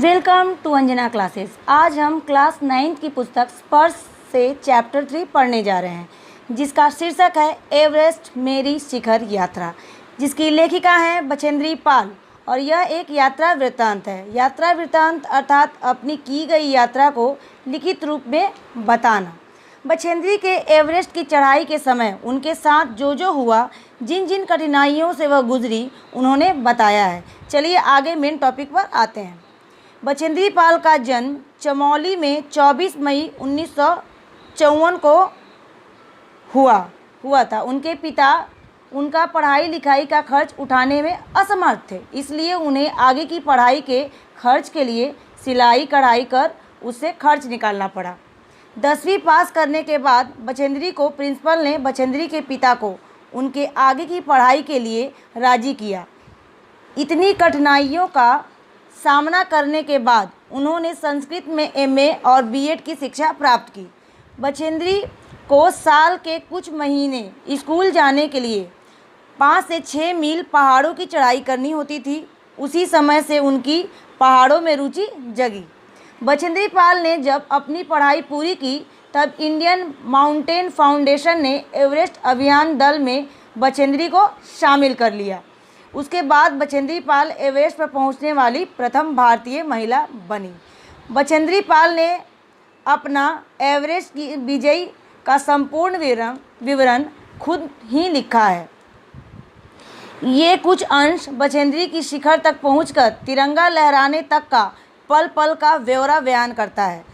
Welcome to Anjana classes. आज हम class 9 की पुस्तक स्पर्श से चैप्टर 3 पढ़ने जा रहे हैं, जिसका शीर्षक है एवरेस्ट मेरी शिखर यात्रा, जिसकी लेखिका हैं बछेंद्री पाल। और यह एक यात्रा वृत्तांत है। यात्रा वृत्तांत अर्थात अपनी की गई यात्रा को लिखित रूप में बताना। बछेंद्री के एवरेस्ट की चढ़ाई के समय उनके साथ जो हुआ, जिन जिन कठिनाइयों से वह गुजरी, उन्होंने बताया है। चलिए आगे मेन टॉपिक पर आते हैं। बछेंद्री पाल का जन्म चमोली में 24 मई 1954 को हुआ था। उनके पिता उनका पढ़ाई लिखाई का खर्च उठाने में असमर्थ थे, इसलिए उन्हें आगे की पढ़ाई के खर्च के लिए सिलाई कढ़ाई कर उससे खर्च निकालना पड़ा। 10वीं पास करने के बाद बछेंद्री को प्रिंसिपल ने बछेंद्री के पिता को उनके आगे की पढ़ाई के लिए राजी किया। इतनी कठिनाइयों का सामना करने के बाद उन्होंने संस्कृत में एमए और बीएड की शिक्षा प्राप्त की। बछेंद्री को साल के कुछ महीने स्कूल जाने के लिए 5 से 6 मील पहाड़ों की चढ़ाई करनी होती थी। उसी समय से उनकी पहाड़ों में रुचि जगी। बछेंद्री पाल ने जब अपनी पढ़ाई पूरी की, तब इंडियन माउंटेन फाउंडेशन ने एवरेस्ट अभियान दल में बछेंद्री को शामिल कर लिया। उसके बाद बछेंद्री पाल एवरेस्ट पर पहुंचने वाली प्रथम भारतीय महिला बनी। बछेंद्री पाल ने अपना एवरेस्ट की विजय का संपूर्ण विवरण खुद ही लिखा है। ये कुछ अंश बछेंद्री की शिखर तक पहुंचकर तिरंगा लहराने तक का पल पल का ब्यौरा बयान करता है।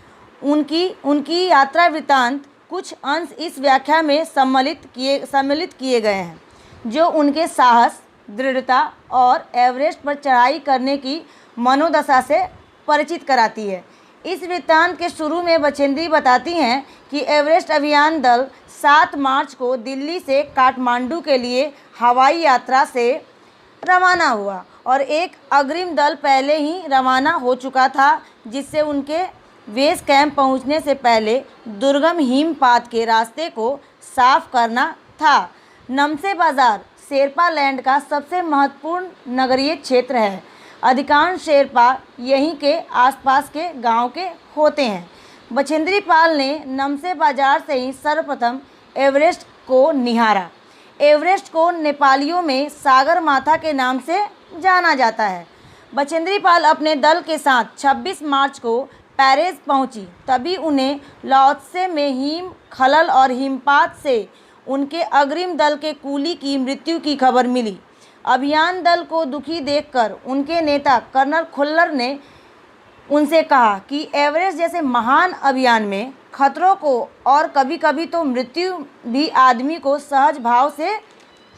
उनकी यात्रा वृत्तांत कुछ अंश इस व्याख्या में सम्मिलित किए गए हैं, जो उनके साहस, दृढ़ता और एवरेस्ट पर चढ़ाई करने की मनोदशा से परिचित कराती है। इस वृत्तांत के शुरू में बछेंद्री बताती हैं कि एवरेस्ट अभियान दल 7 मार्च को दिल्ली से काठमांडू के लिए हवाई यात्रा से रवाना हुआ और एक अग्रिम दल पहले ही रवाना हो चुका था, जिससे उनके बेस कैंप पहुंचने से पहले दुर्गम हिमपात के रास्ते को साफ करना था। नमसे बाजार शेरपा लैंड का सबसे महत्वपूर्ण नगरीय क्षेत्र है। अधिकांश शेरपा यहीं के आसपास के गांव के होते हैं। बछेंद्री पाल ने नमसे बाजार से ही सर्वप्रथम एवरेस्ट को निहारा। एवरेस्ट को नेपालियों में सागर माथा के नाम से जाना जाता है। बछेंद्री पाल अपने दल के साथ 26 मार्च को पेरिस पहुंची। तभी उन्हें लाओत्से में हिम खलल और हिमपात से उनके अग्रिम दल के कूली की मृत्यु की खबर मिली। अभियान दल को दुखी देखकर उनके नेता कर्नल खुल्लर ने उनसे कहा कि एवरेस्ट जैसे महान अभियान में खतरों को और कभी कभी तो मृत्यु भी आदमी को सहज भाव से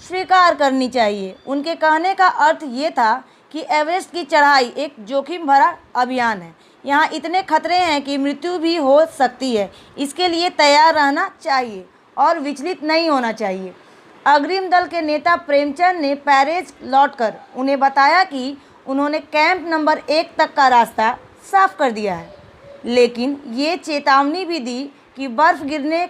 स्वीकार करनी चाहिए। उनके कहने का अर्थ ये था कि एवरेस्ट की चढ़ाई एक जोखिम भरा अभियान है। यहाँ इतने खतरे हैं कि मृत्यु भी हो सकती है। इसके लिए तैयार रहना चाहिए और विचलित नहीं होना चाहिए। अग्रिम दल के नेता प्रेमचंद ने पेरिस लौटकर उन्हें बताया कि उन्होंने कैंप नंबर 1 तक का रास्ता साफ कर दिया है, लेकिन ये चेतावनी भी दी कि बर्फ़ गिरने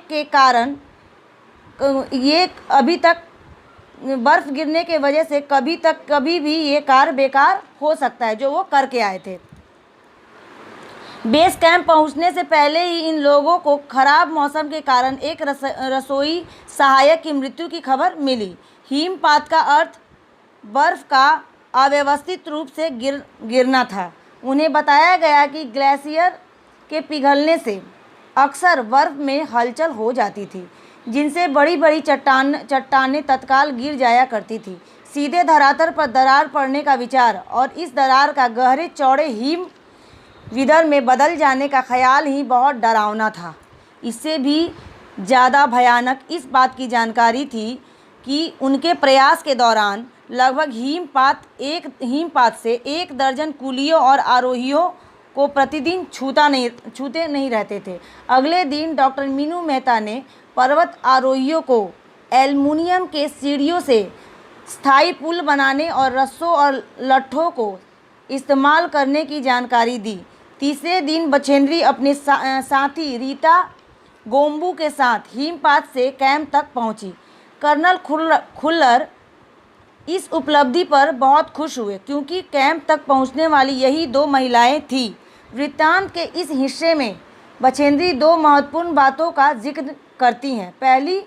के वजह से कभी भी ये कार्य बेकार हो सकता है, जो वो करके आए थे। बेस कैंप पहुंचने से पहले ही इन लोगों को खराब मौसम के कारण एक रसोई सहायक की मृत्यु की खबर मिली। हिमपात का अर्थ बर्फ़ का अव्यवस्थित रूप से गिरना था। उन्हें बताया गया कि ग्लेशियर के पिघलने से अक्सर बर्फ़ में हलचल हो जाती थी, जिनसे बड़ी बड़ी चट्टानें तत्काल गिर जाया करती थी। सीधे धरातल पर दरार पड़ने का विचार और इस दरार का गहरे चौड़े हिम विदर में बदल जाने का ख्याल ही बहुत डरावना था। इससे भी ज़्यादा भयानक इस बात की जानकारी थी कि उनके प्रयास के दौरान लगभग हिमपात से 1 दर्जन कूलियों और आरोहियों को प्रतिदिन छूते नहीं रहते थे। अगले दिन डॉक्टर मीनू मेहता ने पर्वत आरोहियों को एल्युमिनियम के सीढ़ियों से स्थायी पुल बनाने और रस्सों और लट्ठों को इस्तेमाल करने की जानकारी दी। तीसरे दिन बछेंद्री अपने साथी रीता गोम्बू के साथ हिमपात से कैंप तक पहुंची। कर्नल खुल्लर इस उपलब्धि पर बहुत खुश हुए क्योंकि कैंप तक पहुंचने वाली यही 2 महिलाएं थीं। वृत्तांत के इस हिस्से में बछेंद्री 2 महत्वपूर्ण बातों का जिक्र करती हैं। पहली,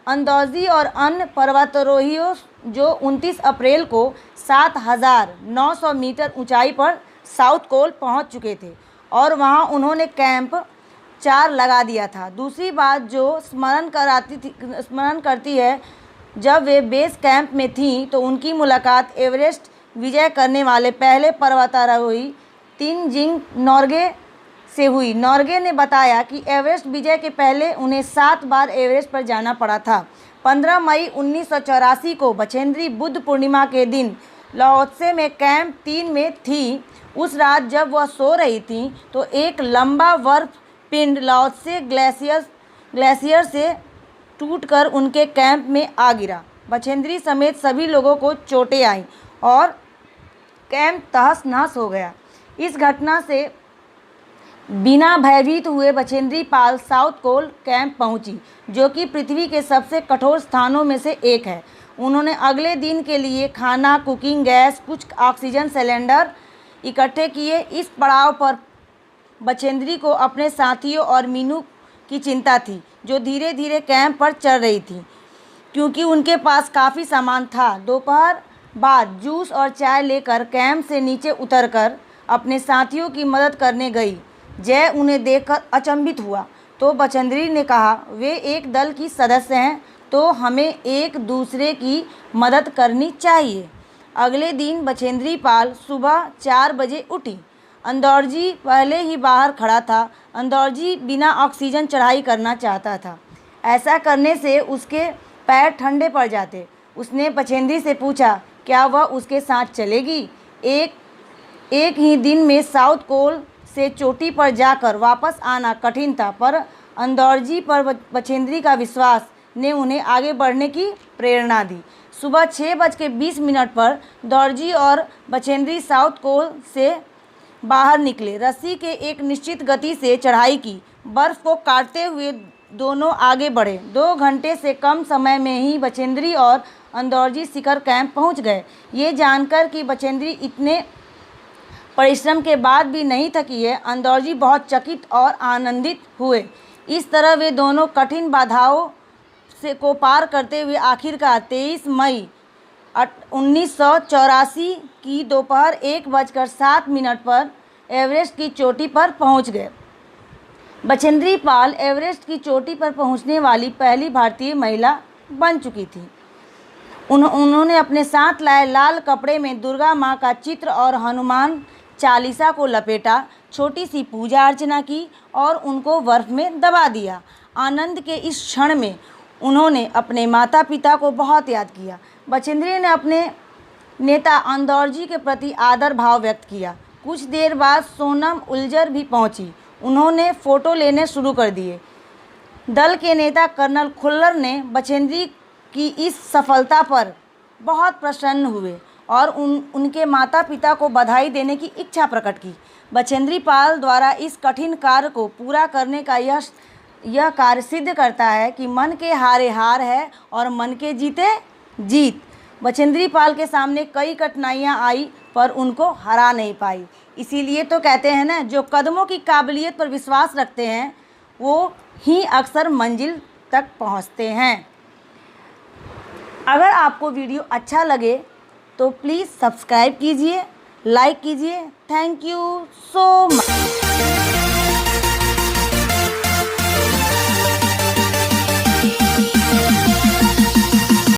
अंदौजी और अन्य पर्वतारोहियों जो 29 अप्रैल को 7,900 मीटर ऊंचाई पर साउथ कोल पहुंच चुके थे और वहां उन्होंने कैंप 4 लगा दिया था। दूसरी बात जो स्मरण करती है, जब वे बेस कैंप में थीं तो उनकी मुलाकात एवरेस्ट विजय करने वाले पहले पर्वतारोही तेनजिंग नोर्गे से हुई। नोर्गे ने बताया कि एवरेस्ट विजय के पहले उन्हें 7 बार एवरेस्ट पर जाना पड़ा था। 15 मई 1984 को बछेंद्री बुद्ध पूर्णिमा के दिन लाओत्से में कैंप 3 में थी। उस रात जब वह सो रही थी तो एक लंबा बर्फ पिंड लाओत्से ग्लेशियर से टूटकर उनके कैंप में आ गिरा। बछेंद्री समेत सभी लोगों को चोटें आईं और कैंप तहस नहस हो गया। इस घटना से बिना भयभीत हुए Bachendri Pal South Col camp पहुंची, जो कि पृथ्वी के सबसे कठोर स्थानों में से एक है। उन्होंने अगले दिन के लिए खाना, कुकिंग गैस, कुछ ऑक्सीजन सिलेंडर इकट्ठे किए। इस पड़ाव पर बछेंद्री को अपने साथियों और मीनू की चिंता थी, जो धीरे धीरे कैंप पर चढ़ रही थी क्योंकि उनके पास काफ़ी सामान था। दोपहर बाद जूस और चाय लेकर कैंप से नीचे उतरकर अपने साथियों की मदद करने गई। जय उन्हें देखकर अचंभित हुआ तो बछेंद्री ने कहा, वे एक दल की सदस्य हैं तो हमें एक दूसरे की मदद करनी चाहिए। अगले दिन बछेंद्री पाल सुबह 4 बजे उठी। अंदौरजी पहले ही बाहर खड़ा था। अंदौरजी बिना ऑक्सीजन चढ़ाई करना चाहता था। ऐसा करने से उसके पैर ठंडे पड़ जाते। उसने बछेंद्री से पूछा, क्या वह उसके साथ चलेगी? एक ही दिन में साउथ कोल से चोटी पर जाकर वापस आना कठिन था, पर अंदौरजी पर बछेंद्री का विश्वास ने उन्हें आगे बढ़ने की प्रेरणा दी। सुबह 6:20 पर दौरजी और बछेंद्री साउथ कोल से बाहर निकले। रस्सी के एक निश्चित गति से चढ़ाई की। बर्फ को काटते हुए दोनों आगे बढ़े। 2 घंटे से कम समय में ही बछेंद्री और अंदौरजी शिखर कैंप पहुंच गए। ये जानकर कि बछेंद्री इतने परिश्रम के बाद भी नहीं थकी है, अंदौरजी बहुत चकित और आनंदित हुए। इस तरह वे दोनों कठिन बाधाओं को पार करते हुए आखिरकार 23 मई 1984 की दोपहर 1:07 पर एवरेस्ट की चोटी पर पहुंच गए। बछेंद्री पाल एवरेस्ट की चोटी पर पहुंचने वाली पहली भारतीय महिला बन चुकी थी। उन्होंने अपने साथ लाए लाल कपड़े में दुर्गा माँ का चित्र और हनुमान चालीसा को लपेटा, छोटी सी पूजा अर्चना की और उनको बर्फ में दबा दिया। आनंद के इस क्षण में उन्होंने अपने माता पिता को बहुत याद किया। बछेंद्री ने अपने नेता अंदौरजी के प्रति आदर भाव व्यक्त किया। कुछ देर बाद सोनम उलझर भी पहुंची। उन्होंने फ़ोटो लेने शुरू कर दिए। दल के नेता कर्नल खुल्लर ने बछेंद्री की इस सफलता पर बहुत प्रसन्न हुए और उनके माता पिता को बधाई देने की इच्छा प्रकट की। बछेंद्री पाल द्वारा इस कठिन कार्य को पूरा करने का यह कार्य सिद्ध करता है कि मन के हारे हार है और मन के जीते जीत। बछेंद्री पाल के सामने कई कठिनाइयाँ आई पर उनको हरा नहीं पाई। इसीलिए तो कहते हैं ना, जो कदमों की काबिलियत पर विश्वास रखते हैं वो ही अक्सर मंजिल तक पहुंचते हैं। अगर आपको वीडियो अच्छा लगे तो प्लीज़ सब्सक्राइब कीजिए, लाइक कीजिए। Thank you so much.